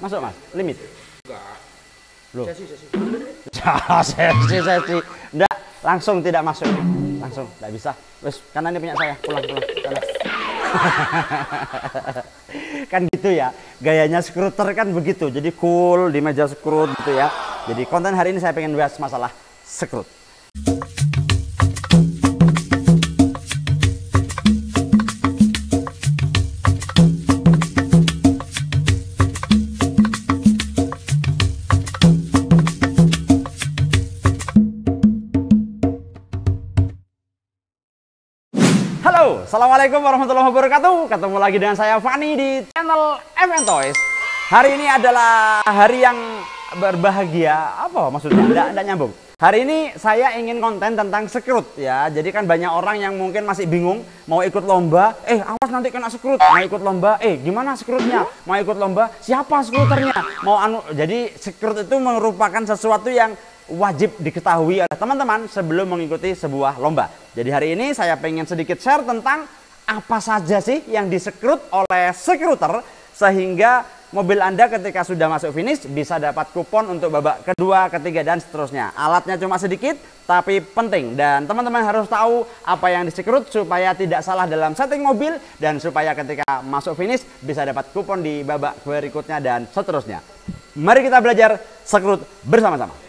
Masuk Mas, limit. Enggak. Loh. Sesi. Sesi. Enggak, langsung tidak masuk. Langsung, enggak bisa. Wes, karena ini punya saya. Pulang. Sana. Kan gitu ya. Gayanya skruter kan begitu. Jadi cool di meja skrut gitu ya. Jadi konten hari ini saya pengen bahas masalah skrut. Halo, assalamualaikum warahmatullahi wabarakatuh. Ketemu lagi dengan saya Fani di channel FN Toys. Hari ini adalah hari yang berbahagia. Apa maksudnya? Nggak nyambung. Hari ini saya ingin konten tentang skrut ya. Jadi kan banyak orang yang mungkin masih bingung mau ikut lomba. Awas nanti kena skrut. Mau ikut lomba. Gimana skrutnya? Mau ikut lomba? Siapa skruternya? Jadi skrut itu merupakan sesuatu yang wajib diketahui oleh teman-teman sebelum mengikuti sebuah lomba. Jadi hari ini saya pengen sedikit share tentang apa saja sih yang diskrut oleh skruter sehingga mobil Anda ketika sudah masuk finish bisa dapat kupon untuk babak kedua, ketiga, dan seterusnya. Alatnya cuma sedikit tapi penting dan teman-teman harus tahu apa yang diskrut supaya tidak salah dalam setting mobil dan supaya ketika masuk finish bisa dapat kupon di babak berikutnya dan seterusnya. Mari kita belajar skrut bersama-sama.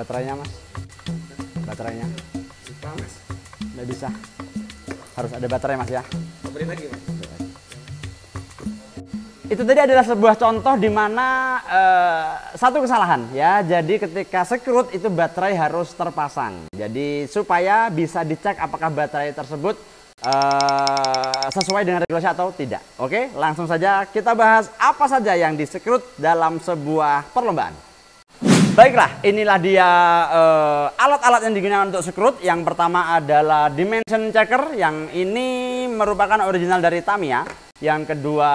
Baterainya Mas, baterainya nggak bisa, harus ada baterai Mas ya. Beri lagi Mas. Itu tadi adalah sebuah contoh di mana satu kesalahan ya. Jadi ketika skrut itu baterai harus terpasang. Jadi supaya bisa dicek apakah baterai tersebut sesuai dengan regulasi atau tidak. Oke, langsung saja kita bahas apa saja yang diskrut dalam sebuah perlombaan. Baiklah, inilah dia alat-alat yang digunakan untuk skrut. Yang pertama adalah dimension checker, yang ini merupakan original dari Tamiya. Yang kedua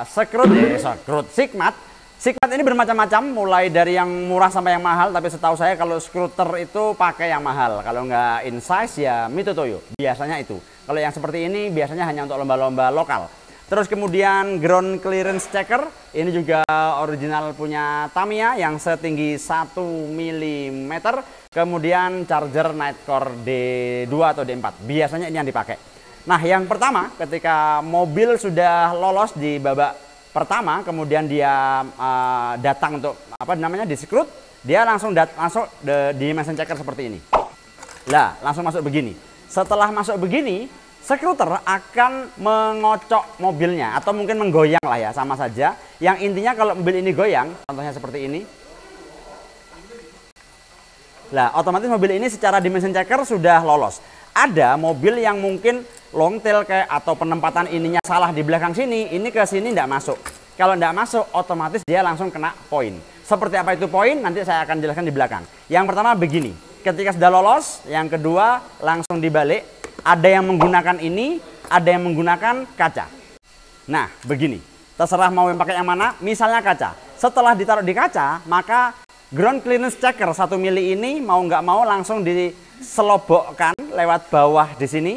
skrut Sigmat. Sigmat ini bermacam-macam, mulai dari yang murah sampai yang mahal. Tapi setahu saya kalau skruter itu pakai yang mahal. Kalau nggak Insize ya Mitutoyo, biasanya itu. Kalau yang seperti ini biasanya hanya untuk lomba-lomba lokal. Terus kemudian ground clearance checker, ini juga original punya Tamiya yang setinggi 1 mm. Kemudian charger Nightcore D2 atau D4, biasanya ini yang dipakai. Nah yang pertama ketika mobil sudah lolos di babak pertama, kemudian dia datang untuk diskrut, dia langsung masuk di dimension checker seperti ini. Lah langsung masuk begini. Setelah masuk begini, skruter akan mengocok mobilnya atau mungkin menggoyang lah ya, sama saja. Yang intinya kalau mobil ini goyang, contohnya seperti ini. Lah, otomatis mobil ini secara dimension checker sudah lolos. Ada mobil yang mungkin long tail kayak atau penempatan ininya salah di belakang sini, ini ke sini tidak masuk. Kalau tidak masuk, otomatis dia langsung kena poin. Seperti apa itu poin? Nanti saya akan jelaskan di belakang. Yang pertama begini, ketika sudah lolos, yang kedua langsung dibalik. Ada yang menggunakan ini, ada yang menggunakan kaca. Nah, begini. Terserah mau yang pakai yang mana, misalnya kaca. Setelah ditaruh di kaca, maka ground clearance checker 1 mili ini mau nggak mau langsung diselobokkan lewat bawah di sini.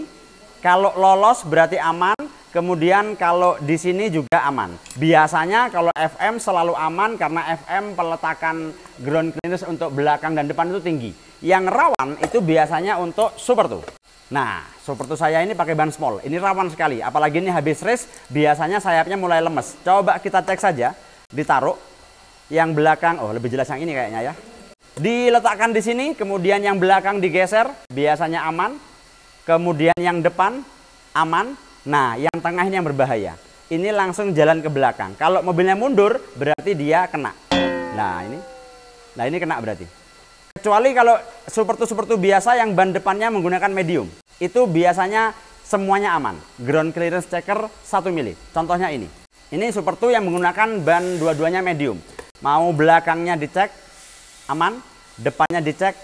Kalau lolos berarti aman, kemudian kalau di sini juga aman. Biasanya kalau FM selalu aman karena FM peletakan ground clearance untuk belakang dan depan itu tinggi. Yang rawan itu biasanya untuk Super 2. Nah, Super 2 saya ini pakai ban small. Ini rawan sekali. Apalagi ini habis race, biasanya sayapnya mulai lemes. Coba kita cek saja. Ditaruh. Yang belakang, lebih jelas yang ini kayaknya ya. Diletakkan di sini, kemudian yang belakang digeser, biasanya aman. Kemudian yang depan, aman. Nah, yang tengah ini yang berbahaya. Ini langsung jalan ke belakang. Kalau mobilnya mundur, berarti dia kena. Nah, ini kena berarti. Kecuali kalau Super 2 biasa yang ban depannya menggunakan medium. Itu biasanya semuanya aman. Ground clearance checker 1 mili. Contohnya ini. Ini Super 2 yang menggunakan ban dua-duanya medium. Mau belakangnya dicek, aman. Depannya dicek,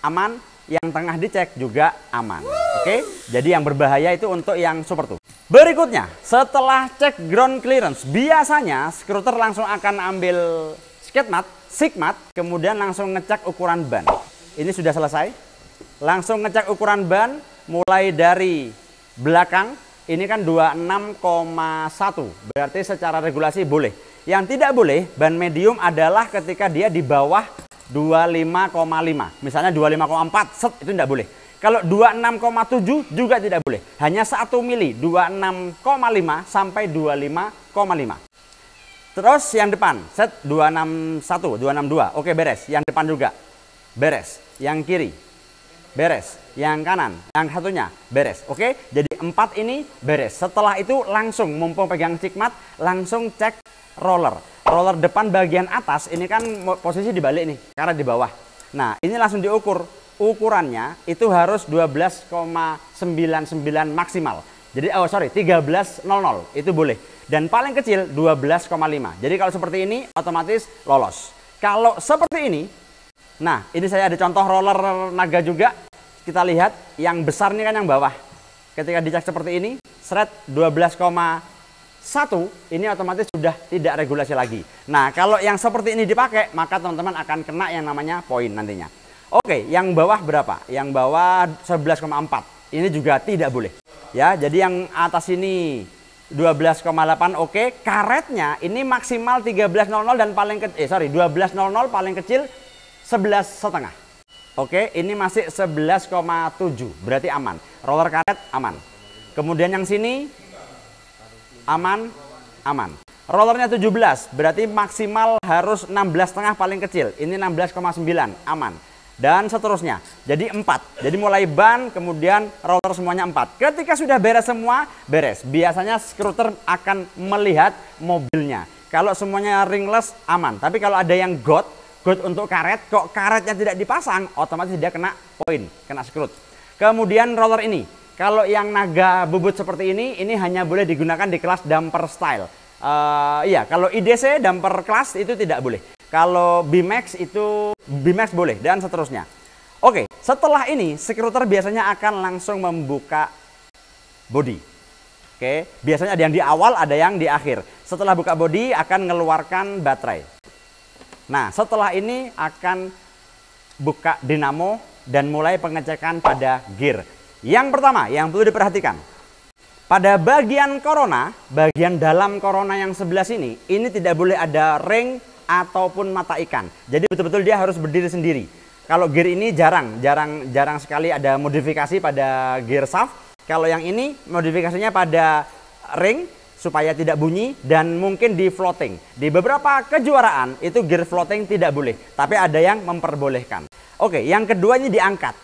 aman. yang tengah dicek juga aman. Oke, jadi yang berbahaya itu untuk yang super 2. Berikutnya, setelah cek ground clearance, biasanya skruter langsung akan ambil skid mat, sigmat, kemudian langsung ngecek ukuran ban. Ini sudah selesai. Langsung ngecek ukuran ban, mulai dari belakang, ini kan 26,1, berarti secara regulasi boleh. Yang tidak boleh, ban medium adalah ketika dia di bawah 25,5. Misalnya 25,4, set, itu tidak boleh. Kalau 26,7 juga tidak boleh. Hanya 1 mili, 26,5 sampai 25,5. Terus yang depan, set 261, 262. Oke, beres. Yang depan juga beres. Yang kiri beres. Yang kanan, yang satunya beres. Oke, jadi 4 ini beres. Setelah itu langsung mumpung pegang sigmat, langsung cek roller. Roller depan bagian atas ini kan posisi dibalik nih, karena di bawah. Nah, ini langsung diukur. Ukurannya itu harus 12,99 maksimal. Jadi 1300 itu boleh. Dan paling kecil 12,5. Jadi kalau seperti ini otomatis lolos. Kalau seperti ini, nah ini saya ada contoh roller naga juga. Kita lihat yang besar ini kan yang bawah. Ketika dicek seperti ini, seret 12,1, ini otomatis sudah tidak regulasi lagi. Nah, kalau yang seperti ini dipakai, maka teman-teman akan kena yang namanya poin nantinya. Oke, yang bawah berapa? Yang bawah 11,4. Ini juga tidak boleh. Ya, jadi yang atas ini 12,8 oke. Karetnya ini maksimal 13.00 dan paling kecil 12.00 paling kecil 11,5. Oke, ini masih 11,7, berarti aman. Roller karet aman. Kemudian yang sini aman, aman. Rollernya 17, berarti maksimal harus 16,5 paling kecil. Ini 16,9, aman. Dan seterusnya. Jadi 4. Jadi mulai ban, kemudian roller semuanya 4. Ketika sudah beres semua, beres. Biasanya skruter akan melihat mobilnya. Kalau semuanya ringless, aman. Tapi kalau ada yang God untuk karet, kok karetnya tidak dipasang, otomatis dia kena poin, kena skrut. Kemudian roller ini, kalau yang naga bubut seperti ini hanya boleh digunakan di kelas damper style. Iya, kalau IDC damper kelas itu tidak boleh. Kalau BMAX itu BMAX boleh dan seterusnya. Oke, setelah ini skruter biasanya akan langsung membuka bodi. Oke, biasanya ada yang di awal, ada yang di akhir. Setelah buka bodi akan mengeluarkan baterai. Nah, setelah ini akan buka dinamo dan mulai pengecekan pada gear. Yang pertama, yang perlu diperhatikan. Pada bagian corona, bagian dalam corona yang sebelah sini, ini tidak boleh ada ring ataupun mata ikan. Jadi betul-betul dia harus berdiri sendiri. Kalau gear ini jarang sekali ada modifikasi pada gear shaft. Kalau yang ini modifikasinya pada ring, supaya tidak bunyi dan mungkin di floating. Di beberapa kejuaraan itu gear floating tidak boleh, tapi ada yang memperbolehkan. Oke, yang kedua ini diangkat.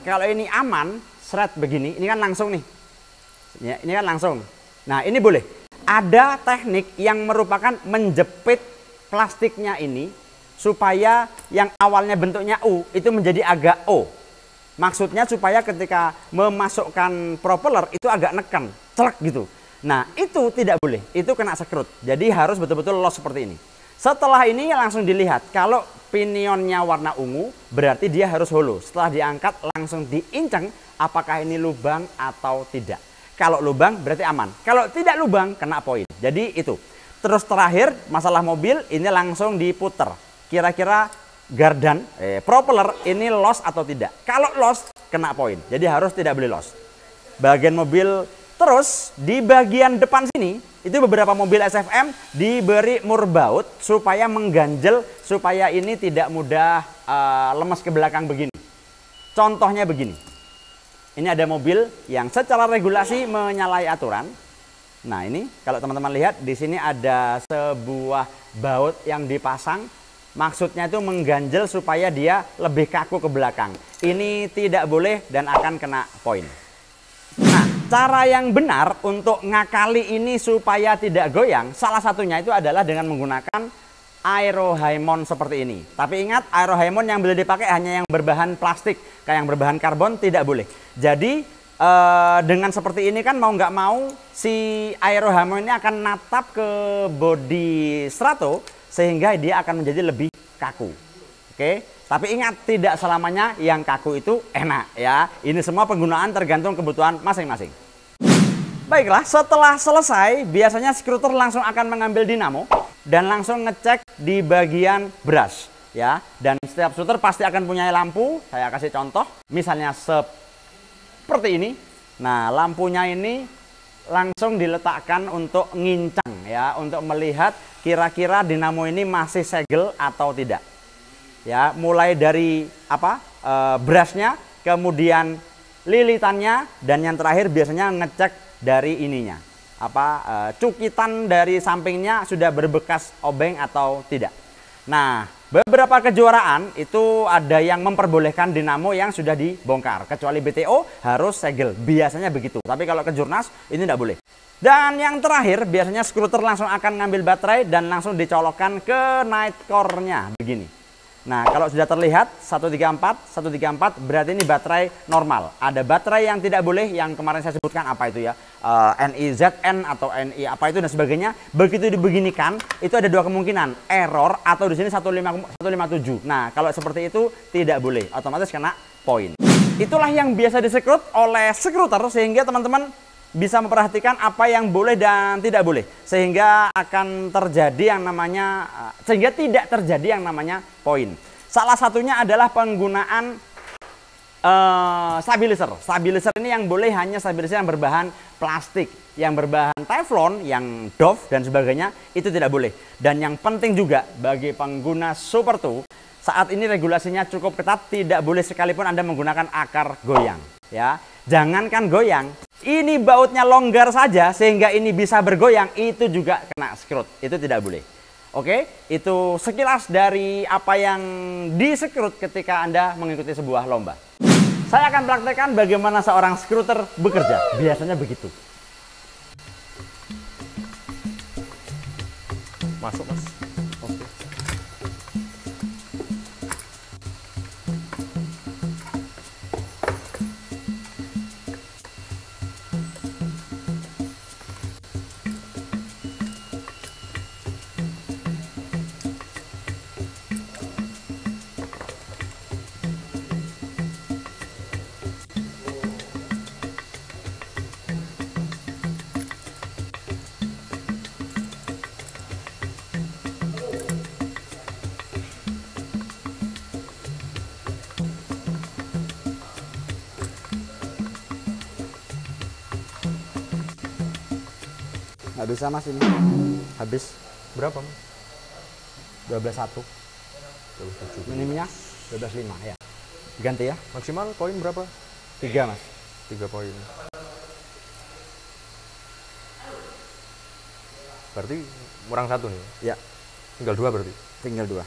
Kalau ini aman, seret begini, ini kan langsung nih. Ya, ini kan langsung. Nah, ini boleh. Ada teknik yang merupakan menjepit plastiknya ini supaya yang awalnya bentuknya U itu menjadi agak O. Maksudnya supaya ketika memasukkan propeller itu agak neken, celek gitu. Nah, itu tidak boleh, itu kena skrut. Jadi harus betul-betul loss seperti ini. Setelah ini langsung dilihat, kalau pinionnya warna ungu, berarti dia harus hollow. Setelah diangkat langsung diinceng apakah ini lubang atau tidak. Kalau lubang berarti aman, kalau tidak lubang kena poin. Jadi itu. Terus terakhir masalah mobil ini langsung diputer. Kira-kira gardan, propeller ini loss atau tidak. Kalau loss kena poin, jadi harus tidak boleh loss. Bagian mobil. Terus di bagian depan sini itu beberapa mobil SFM diberi mur baut supaya mengganjel, supaya ini tidak mudah lemas ke belakang begini. Contohnya begini. Ini ada mobil yang secara regulasi menyalahi aturan. Nah, ini kalau teman-teman lihat di sini ada sebuah baut yang dipasang. Maksudnya itu mengganjel supaya dia lebih kaku ke belakang. Ini tidak boleh dan akan kena poin. Nah, cara yang benar untuk ngakali ini supaya tidak goyang, salah satunya itu adalah dengan menggunakan aerohaimon seperti ini. Tapi ingat, aerohaimon yang boleh dipakai hanya yang berbahan plastik, kayak yang berbahan karbon tidak boleh. Jadi dengan seperti ini kan mau nggak mau si aerohaimon ini akan natap ke bodi strato sehingga dia akan menjadi lebih kaku. Oke, Tapi ingat, tidak selamanya yang kaku itu enak ya. Ini semua penggunaan tergantung kebutuhan masing-masing. Baiklah, setelah selesai, biasanya skruter langsung akan mengambil dinamo dan langsung ngecek di bagian brush ya. Dan setiap skruter pasti akan punya lampu. Saya kasih contoh, misalnya seperti ini. Nah, lampunya ini langsung diletakkan untuk ngincang ya, untuk melihat kira-kira dinamo ini masih segel atau tidak. Ya, mulai dari brushnya, kemudian lilitannya, dan yang terakhir biasanya ngecek dari ininya, cukitan dari sampingnya sudah berbekas obeng atau tidak. Nah, beberapa kejuaraan itu ada yang memperbolehkan dinamo yang sudah dibongkar, kecuali BTO harus segel, biasanya begitu. Tapi kalau ke Jurnas ini tidak boleh. Dan yang terakhir, biasanya skruter langsung akan ngambil baterai dan langsung dicolokkan ke night core-nya begini. Nah, kalau sudah terlihat 134 berarti ini baterai normal. Ada baterai yang tidak boleh, yang kemarin saya sebutkan apa itu ya, NiZN atau Ni apa itu dan sebagainya. Begitu dibeginikan, itu ada dua kemungkinan, error atau di sini 157. Nah, kalau seperti itu tidak boleh, otomatis kena poin. Itulah yang biasa disekrut oleh skruter sehingga teman-teman bisa memperhatikan apa yang boleh dan tidak boleh, sehingga akan terjadi yang namanya sehingga tidak terjadi yang namanya poin. Salah satunya adalah penggunaan stabilizer. Stabilizer ini yang boleh hanya stabilizer yang berbahan plastik, yang berbahan teflon, yang doff dan sebagainya, itu tidak boleh. Dan yang penting juga bagi pengguna Super 2, saat ini regulasinya cukup ketat, tidak boleh sekalipun Anda menggunakan akar goyang ya. Jangankan goyang, ini bautnya longgar saja sehingga ini bisa bergoyang, itu juga kena skrut. Itu tidak boleh. Oke, itu sekilas dari apa yang disekrut ketika Anda mengikuti sebuah lomba. Saya akan praktekkan bagaimana seorang skruter bekerja. Biasanya begitu. Masuk, Mas. Oke. Nggak bisa Mas ini. Habis. Berapa, Mas? 12.1. 12.7. Minimnya 12.5 ya. Ganti ya. Maksimal poin berapa? 3 Mas. 3 poin. Berarti kurang 1 nih. Ya. Tinggal 2 berarti. Tinggal 2.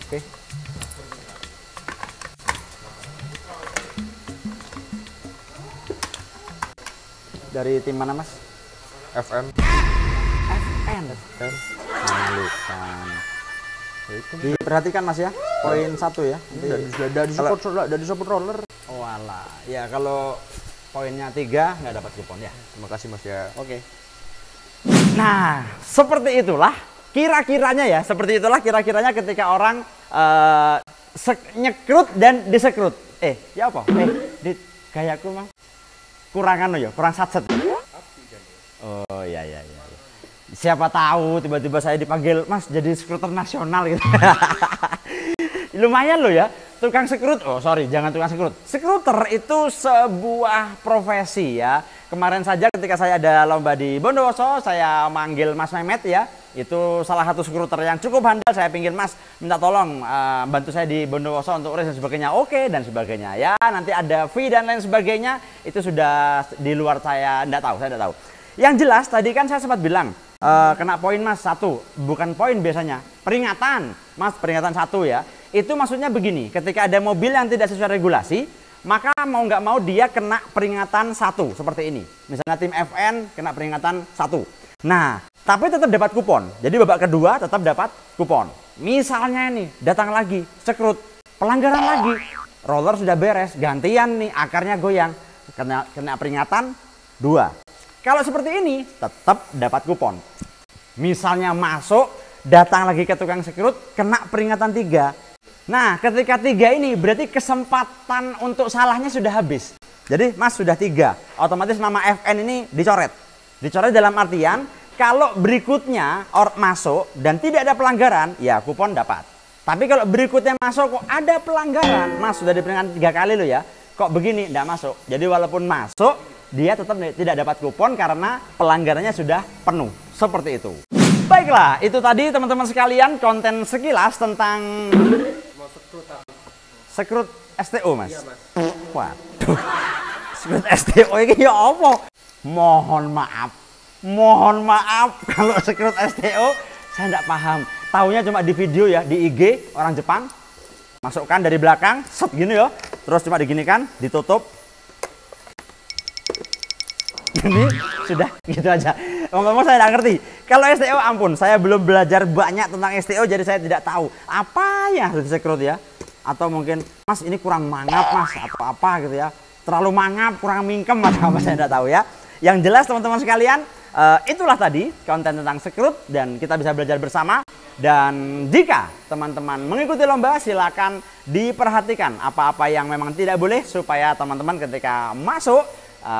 Oke. Dari tim mana Mas? FM. FN. Memalukan. Diperhatikan Mas ya, poin 1 ya. Dari support roller. Oh alah. Ya kalau poinnya 3 nggak dapat kupon ya. Terima kasih Mas ya. Oke. Nah, seperti itulah kira-kiranya ketika orang nyekrut dan disekrut. Ya apa? Di gayaku mah kurangan ya, kurang satset. Oh iya. Siapa tahu tiba-tiba saya dipanggil, Mas jadi skruter nasional gitu. Lumayan loh ya, tukang sekrut. Oh sorry, jangan tukang sekrut. Skruter itu sebuah profesi ya. Kemarin saja ketika saya ada lomba di Bondowoso, saya manggil Mas Mehmet ya. Itu salah satu skruter yang cukup handal. Saya pinggir, Mas minta tolong bantu saya di Bondowoso untuk race dan sebagainya. Oke dan sebagainya. Ya nanti ada fee dan lain sebagainya. Itu sudah di luar saya tidak tahu. Yang jelas tadi kan saya sempat bilang kena poin Mas 1. Bukan poin biasanya, peringatan Mas, peringatan 1 ya. Itu maksudnya begini, ketika ada mobil yang tidak sesuai regulasi, maka mau nggak mau dia kena peringatan 1 seperti ini. Misalnya tim FN kena peringatan 1. Nah, tapi tetap dapat kupon. Jadi babak kedua tetap dapat kupon. Misalnya ini datang lagi, cekrut, pelanggaran lagi, roller sudah beres, gantian nih akarnya goyang, kena peringatan 2. Kalau seperti ini tetap dapat kupon. Misalnya masuk, datang lagi ke tukang sekrut, kena peringatan 3. Nah, ketika 3 ini berarti kesempatan untuk salahnya sudah habis. Jadi Mas sudah 3, otomatis nama FN ini dicoret. Dicoret dalam artian kalau berikutnya masuk dan tidak ada pelanggaran, ya kupon dapat. Tapi kalau berikutnya masuk kok ada pelanggaran, Mas sudah diperingatkan 3 kali loh ya, kok begini tidak masuk. Jadi walaupun masuk, dia tetap tidak dapat kupon karena pelanggarannya sudah penuh. Seperti itu. Baiklah, itu tadi teman-teman sekalian konten sekilas tentang sekrut STO, Mas. Iya, Mas. Waduh. Sekrut STO ini ya apa? Mohon maaf kalau sekrut STO saya tidak paham. Taunya cuma di video ya, di IG orang Jepang. Masukkan dari belakang, set gini ya. Terus cuma diginikan, ditutup. Ini sudah gitu aja. Ngomong-ngomong saya tidak ngerti. Kalau STO ampun, saya belum belajar banyak tentang STO jadi saya tidak tahu apa yang harus disekrut ya. Atau mungkin Mas ini kurang mangap Mas atau apa gitu ya. Terlalu mangap, kurang mingkem atau apa saya tidak tahu ya. Yang jelas teman-teman sekalian, itulah tadi konten tentang sekrut dan kita bisa belajar bersama. Dan jika teman-teman mengikuti lomba, silakan diperhatikan apa-apa yang memang tidak boleh supaya teman-teman ketika masuk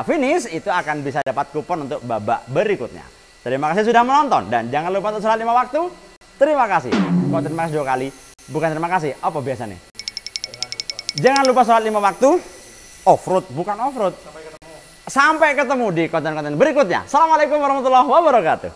finish itu akan bisa dapat kupon untuk babak berikutnya. Terima kasih sudah menonton dan jangan lupa untuk sholat 5 waktu. Terima kasih. Kok terima kasih 2 kali? Bukan terima kasih, apa biasa nih? Jangan lupa sholat 5 waktu. Off-road, bukan off-road. Sampai ketemu di konten-konten berikutnya. Assalamualaikum warahmatullahi wabarakatuh.